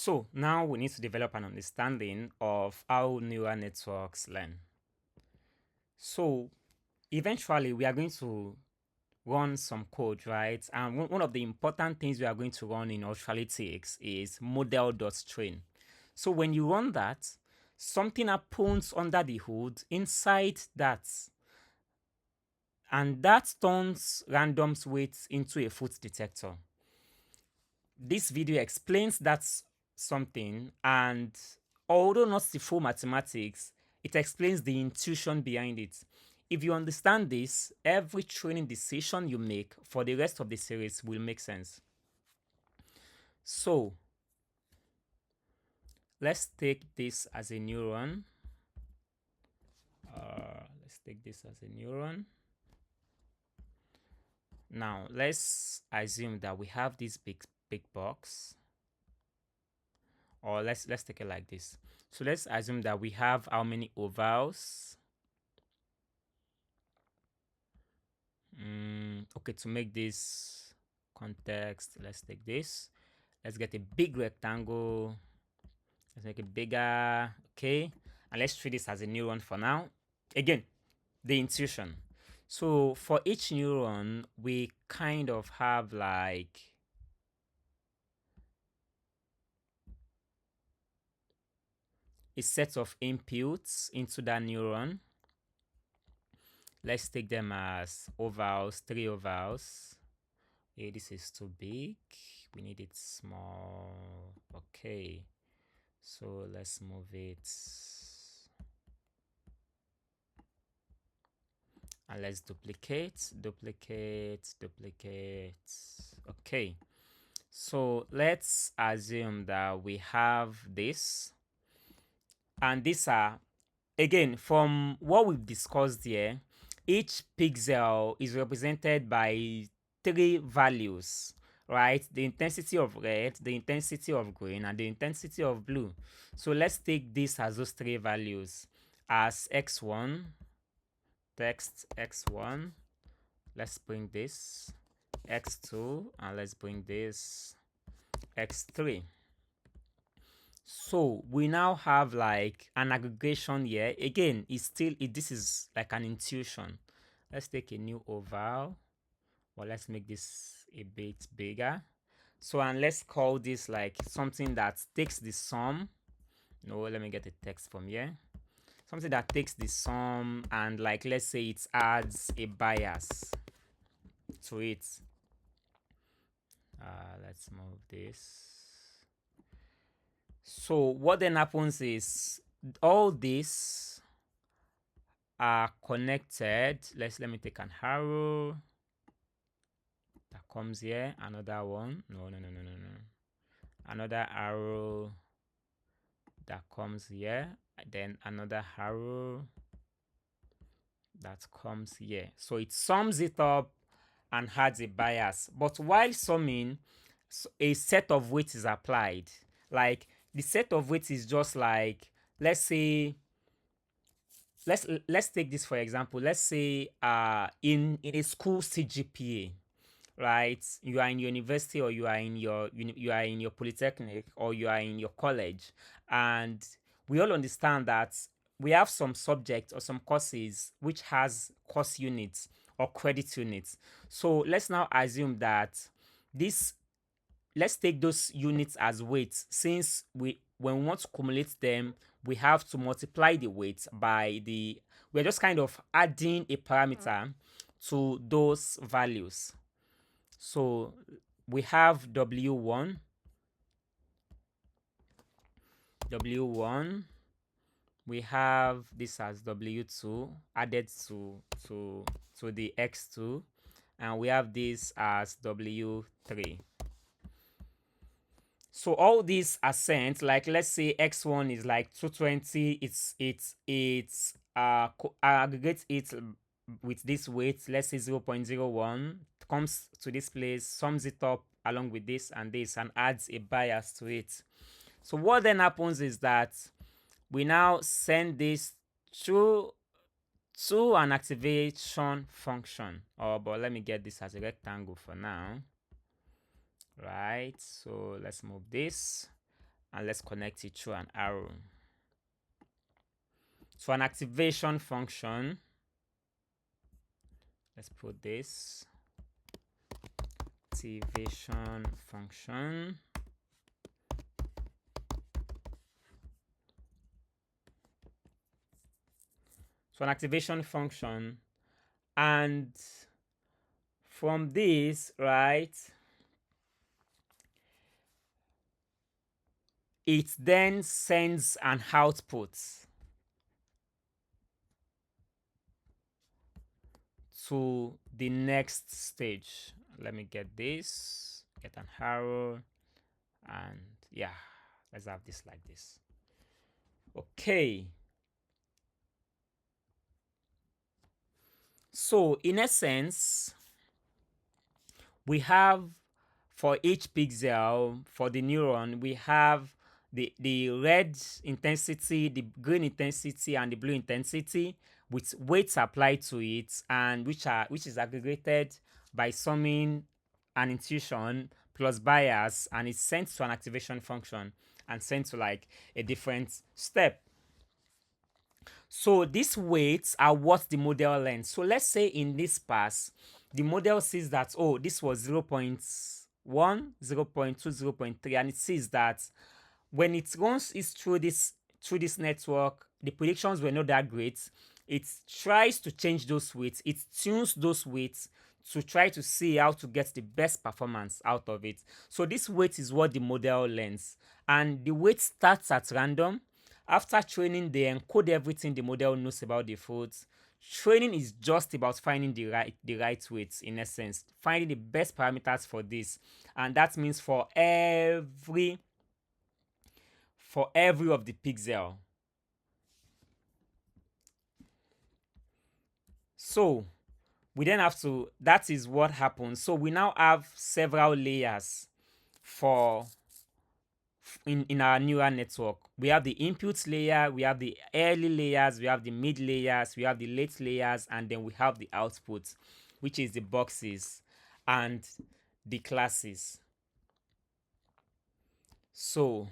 So now we need to develop an understanding of how neural networks learn. So eventually we are going to run some code, right? And one of the important things we are going to run in Ultralytics is model.train. So when you run that, something happens under the hood inside that, and that turns random weights into a foot detector. This video explains that something, and although not the full mathematics, it explains the intuition behind it. If you understand this, every training decision you make for the rest of the series will make sense. So let's take this as a neuron. Let's take this as a neuron. Now let's assume that we have this big box, or let's take it like this. So let's assume that we have how many ovals? Okay, to make this context, let's take this. Let's get a big rectangle. Let's make it bigger. Okay, and let's treat this as a neuron for now. Again, the intuition. So for each neuron, we kind of have like a set of inputs into that neuron. Let's take them as ovals, 3 ovals. Okay, this is too big. We need it small. Okay, so let's move it. And let's duplicate. Okay, so let's assume that we have this, and these are, again, from what we've discussed here, each pixel is represented by 3 values, right? The intensity of red, the intensity of green, and the intensity of blue. So let's take this as those 3 values as x1, text x1. Let's bring this x2, and let's bring this x3. So we now have like an aggregation here. Again, this is like an intuition. Let's take a new oval, or let's make this a bit bigger. So, and let's call this like something that takes the sum. No, let me get a text from here. Something that takes the sum, and like, let's say it adds a bias to it. Let's move this. So what then happens is all these are connected. Let me take an arrow that comes here, another one. No. Another arrow that comes here, then another arrow that comes here. So it sums it up and adds a bias. But while summing, a set of weights is applied. Like the set of weights is just like, let's say, let's take this for example. Let's say in a school CGPA, right? You are in university, or you are in your polytechnic, or you are in your college, and we all understand that we have some subjects or some courses which has course units or credit units. So let's now assume that this let's take those units as weights, since when we want to cumulate them, we have to multiply the weights by we're just kind of adding a parameter to those values. So we have W1, we have this as W2 added to the X2, and we have this as W3. So all these are sent, like let's say X1 is like 220, it's aggregates it with this weight, let's say 0.01, comes to this place, sums it up along with this and this, and adds a bias to it. So what then happens is that we now send this to an activation function. But let me get this as a rectangle for now. Right, so let's move this, and let's connect it through an arrow. So an activation function, let's put this activation function. So an activation function, and from this, right, it then sends an output to the next stage. Let me get this, get an arrow, and yeah, let's have this like this. Okay. So in essence, we have for each pixel for the neuron, we have the red intensity, the green intensity, and the blue intensity with weights applied to it, and which is aggregated by summing an intuition plus bias, and it's sent to an activation function and sent to like a different step. So these weights are what the model learns. So let's say in this pass, the model sees that, oh, this was 0.1, 0.2, 0.3, and it sees that when it runs it through this network, the predictions were not that great. It tries to change those weights. It tunes those weights to try to see how to get the best performance out of it. So this weight is what the model learns, and the weight starts at random. After training, they encode everything the model knows about the foods. Training is just about finding the right weights, in essence, finding the best parameters for this, and that means for every of the pixel. So we then have to, that is what happens. So we now have several layers for in our neural network. We have the input layer, we have the early layers, we have the mid layers, we have the late layers, and then we have the output, which is the boxes and the classes. So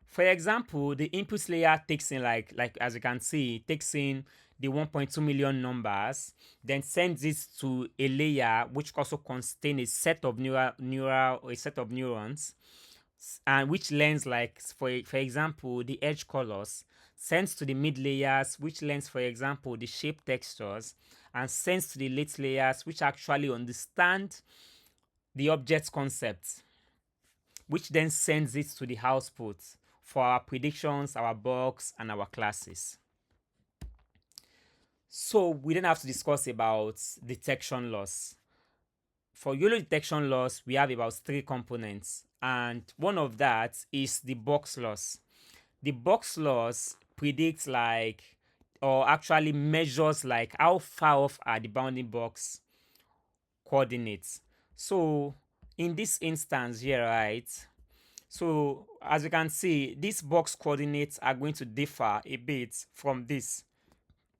for example, the input layer takes in like as you can see, it takes in the 1.2 million numbers, then sends it to a layer which also contains a set of neurons, and which learns like for example the edge colors, sends to the mid layers which learns for example the shape textures, and sends to the late layers which actually understand the object concept, which then sends it to the output for our predictions, our bugs, and our classes. So we then have to discuss about detection loss. For YOLO detection loss, we have about 3 components, and one of that is the box loss. The box loss predicts like, or actually measures like how far off are the bounding box coordinates. So in this instance here, right, so as you can see, these box coordinates are going to differ a bit from this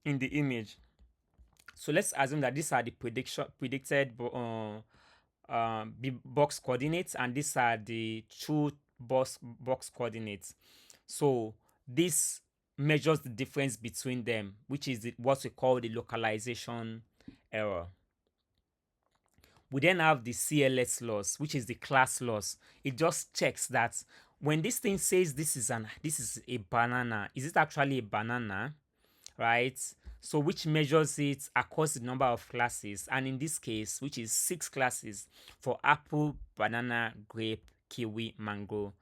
in the image. So let's assume that these are the predicted box coordinates, and these are the true box coordinates. So this measures the difference between them, which is what we call the localization error. We then have the CLS loss, which is the class loss. It just checks that when this thing says this is a banana, is it actually a banana, right? So which measures it across the number of classes, and in this case, which is 6 classes for apple, banana, grape, kiwi, mango,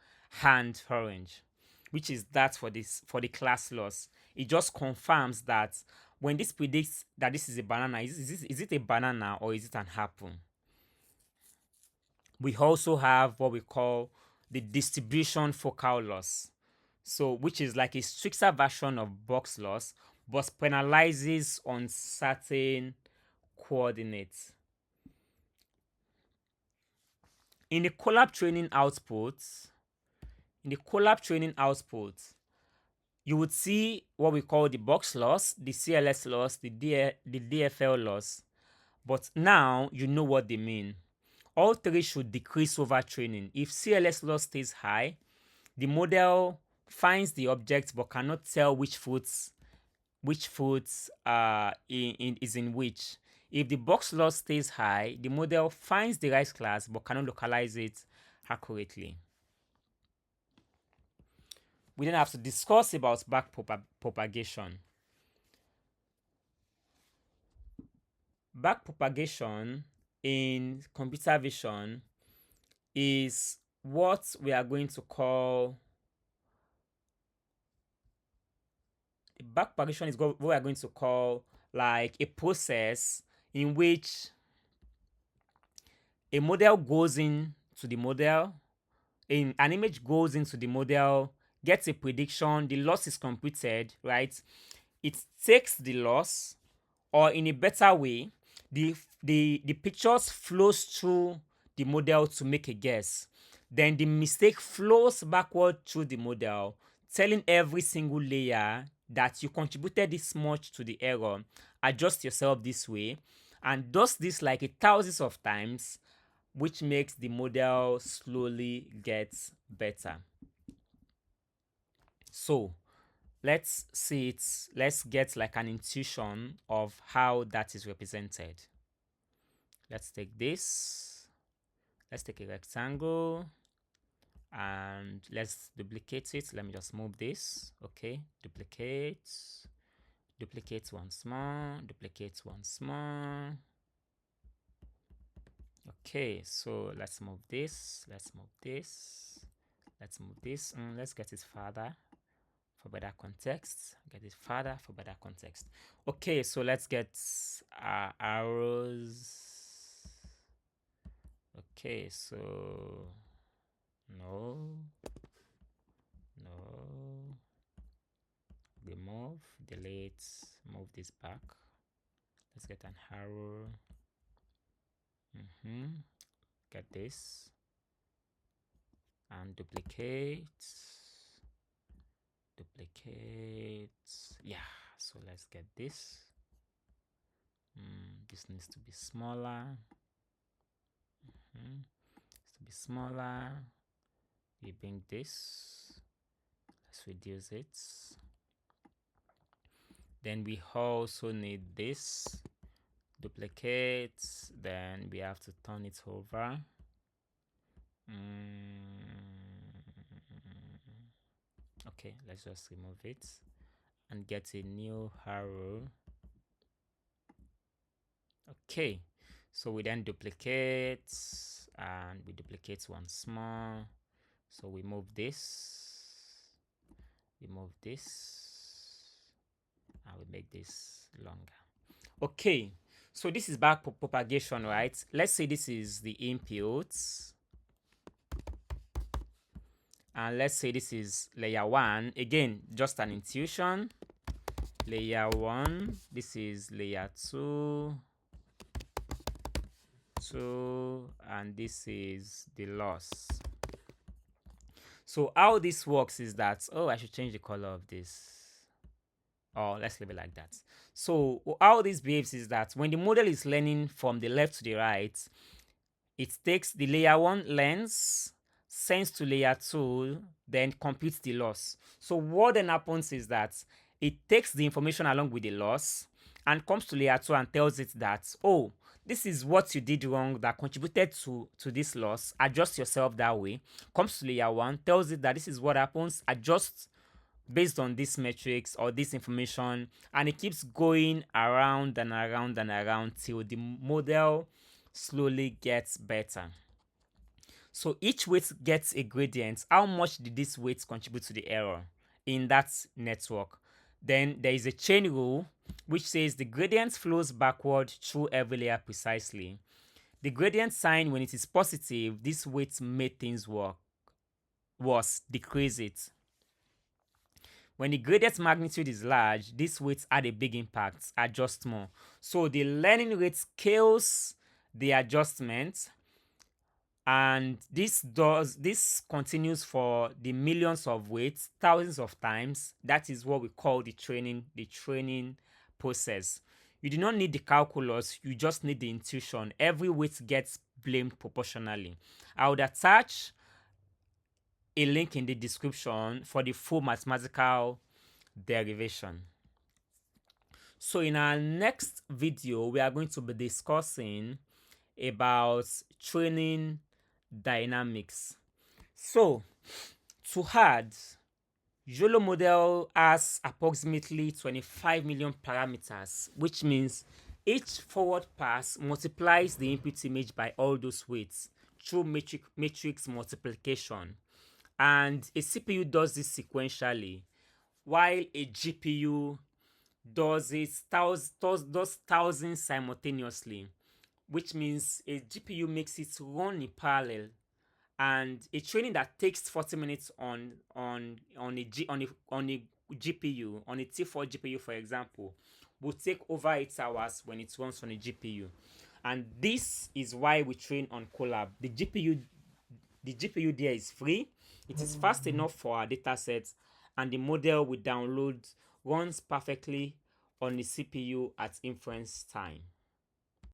and orange, which is that for the class loss. It just confirms that when this predicts that this is a banana, is it a banana or is it an apple? We also have what we call the distribution focal loss, so which is like a stricter version of box loss but penalizes on certain coordinates. In the collab training output, you would see what we call the box loss, the CLS loss, the DFL loss, but now you know what they mean. All 3 should decrease over training. If CLS loss stays high, The model finds the object but cannot tell which foot is in which. If the box loss stays high, the model finds the right class but cannot localize it accurately. We then have to discuss about backpropagation. Backpropagation in computer vision is what we are going to call what we are going to call like a process in which a model goes into the model, an image goes into the model, gets a prediction, the loss is computed, right? It takes the loss, or in a better way, the pictures flows through the model to make a guess. Then the mistake flows backward through the model, telling every single layer that you contributed this much to the error, adjust yourself this way, and does this like thousands of times, which makes the model slowly get better. So let's see it. Let's get like an intuition of how that is represented. Let's take this. Let's take a rectangle and let's duplicate it. Let me just move this. Okay, duplicate once more, duplicate once more. Okay, so let's move this, let's move this, let's move this, and let's get it farther for better context. Get it farther for better context. Okay, so let's get arrows. Okay, so no, remove, delete, move this back. Let's get an arrow. Get this and duplicate. Yeah, so let's get this. This needs to be smaller. We bring this, let's reduce it. Then we also need this, duplicate, then we have to turn it over. Okay, let's just remove it and get a new arrow. Okay, so we then duplicate and we duplicate once more. So we move this, and we make this longer. Okay, so this is backpropagation, right? Let's say this is the input, and let's say this is layer 1. Again, just an intuition. Layer 1, this is layer 2, and this is the loss. So how this works is that, I should change the color of this. Let's leave it like that. So how this behaves is that when the model is learning from the left to the right, it takes the layer 1 lens, sends to layer 2, then computes the loss. So what then happens is that it takes the information along with the loss and comes to layer 2 and tells it that, this is what you did wrong that contributed to this loss. Adjust yourself that way. Comes to layer 1, tells it that this is what happens. Adjust based on this metrics or this information, and it keeps going around and around and around till the model slowly gets better. So each weight gets a gradient. How much did this weight contribute to the error in that network? Then there is a chain rule which says the gradient flows backward through every layer precisely. The gradient sign, when it is positive, this weight made things worse, decrease it. When the gradient magnitude is large, these weights had a big impact, adjust more. So the learning rate scales the adjustment, and this continues for the millions of weights, thousands of times. That is what we call the training process. You do not need the calculus, you just need the intuition. Every weight gets blamed proportionally. I would attach a link in the description for the full mathematical derivation. So in our next video, we are going to be discussing about training dynamics. So to add, YOLO model has approximately 25 million parameters, which means each forward pass multiplies the input image by all those weights through matrix multiplication. And a CPU does this sequentially, while a GPU does thousands simultaneously, which means a GPU makes it run in parallel. And a training that takes 40 minutes on a GPU, on a T4 GPU, for example, will take over 8 hours when it runs on a GPU. And this is why we train on Colab. The GPU there is free. It is fast enough for our data sets, and the model we download runs perfectly on the CPU at inference time.